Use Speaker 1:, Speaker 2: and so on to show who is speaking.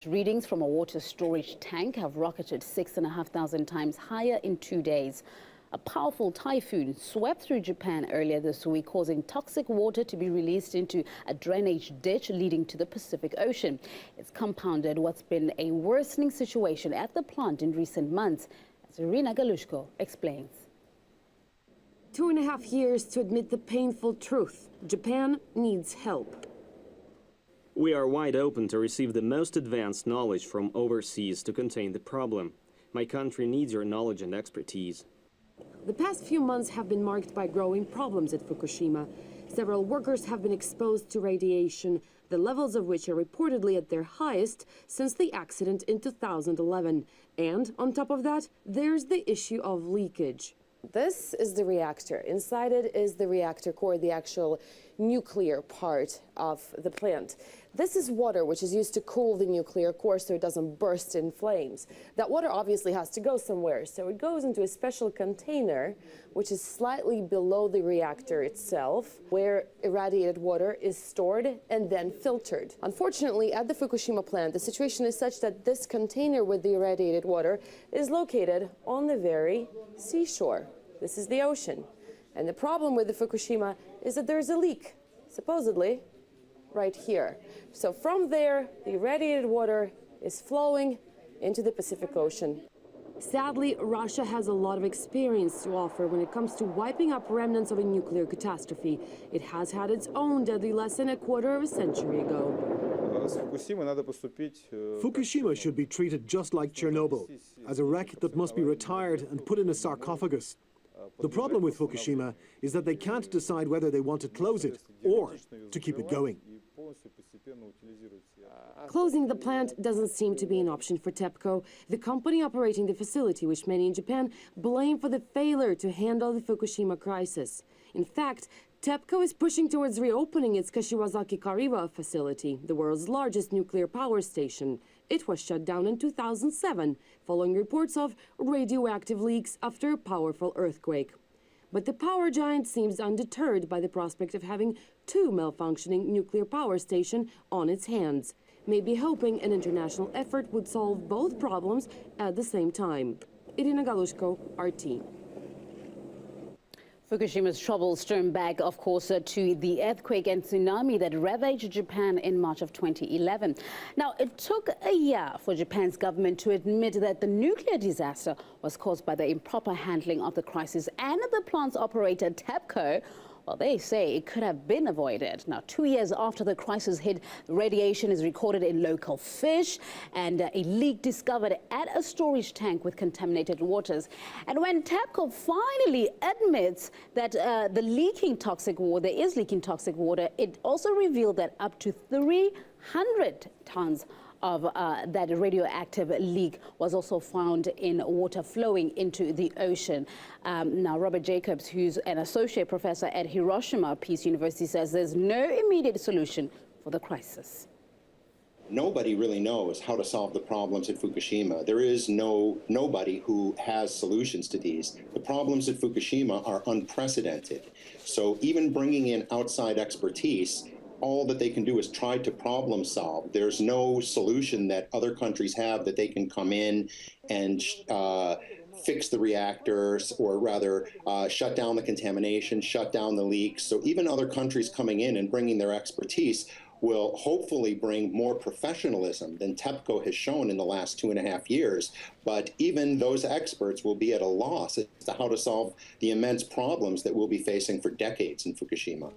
Speaker 1: Readings from a water storage tank have rocketed 6,500 times higher in 2 days. A powerful typhoon swept through Japan earlier this week, causing toxic water to be released into a drainage ditch leading to the Pacific Ocean. It's compounded what's been a worsening situation at the plant in recent months, as Irina Galushko explains.
Speaker 2: 2.5 years to admit the painful truth. Japan needs help.
Speaker 3: We are wide open to receive the most advanced knowledge from overseas to contain the problem. My country needs your knowledge and expertise.
Speaker 2: The past few months have been marked by growing problems at Fukushima. Several workers have been exposed to radiation, the levels of which are reportedly at their highest since the accident in 2011. And on top of that, there's the issue of leakage. This is the reactor. Inside it is the reactor core, the actual nuclear part of the plant. This is water which is used to cool the nuclear core so it doesn't burst in flames. That water obviously has to go somewhere, so it goes into a special container which is slightly below the reactor itself, where irradiated water is stored and then filtered. Unfortunately, at the Fukushima plant, the situation is such that this container with the irradiated water is located on the very seashore. This is the ocean. And the problem with the Fukushima is that there's a leak, supposedly, right here. So from there, the irradiated water is flowing into the Pacific Ocean. Sadly, Russia has a lot of experience to offer when it comes to wiping up remnants of a nuclear catastrophe. It has had its own deadly lesson a quarter of a century ago.
Speaker 4: Fukushima should be treated just like Chernobyl, as a wreck that must be retired and put in a sarcophagus. The problem with Fukushima is that they can't decide whether they want to close it or to keep it going.
Speaker 2: Closing the plant doesn't seem to be an option for TEPCO, the company operating the facility, which many in Japan blame for the failure to handle the Fukushima crisis. In fact, TEPCO is pushing towards reopening its Kashiwazaki Kariwa facility, the world's largest nuclear power station. It was shut down in 2007, following reports of radioactive leaks after a powerful earthquake. But the power giant seems undeterred by the prospect of having two malfunctioning nuclear power stations on its hands, maybe hoping an international effort would solve both problems at the same time. Irina Galushko, RT.
Speaker 1: Fukushima's troubles turn back, of course, to the earthquake and tsunami that ravaged Japan in March of 2011. Now, it took a year for Japan's government to admit that the nuclear disaster was caused by the improper handling of the crisis, and the plant's operator, TEPCO, well, they say it could have been avoided. Now, 2 years after the crisis hit, radiation is recorded in local fish and a leak discovered at a storage tank with contaminated waters. And when TEPCO finally admits that there is leaking toxic water, it also revealed that up to 300 tons of that radioactive leak was also found in water flowing into the ocean. Now, Robert Jacobs, who's an associate professor at Hiroshima Peace University, says there's no immediate solution for the crisis.
Speaker 5: Nobody really knows how to solve the problems at Fukushima. There is nobody who has solutions to these. The problems at Fukushima are unprecedented. So even bringing in outside expertise, all that they can do is try to problem solve. There's no solution that other countries have that they can come in and fix the reactors, or rather shut down the contamination, shut down the leaks. So even other countries coming in and bringing their expertise will hopefully bring more professionalism than TEPCO has shown in the last 2.5 years. But even those experts will be at a loss as to how to solve the immense problems that we'll be facing for decades in Fukushima.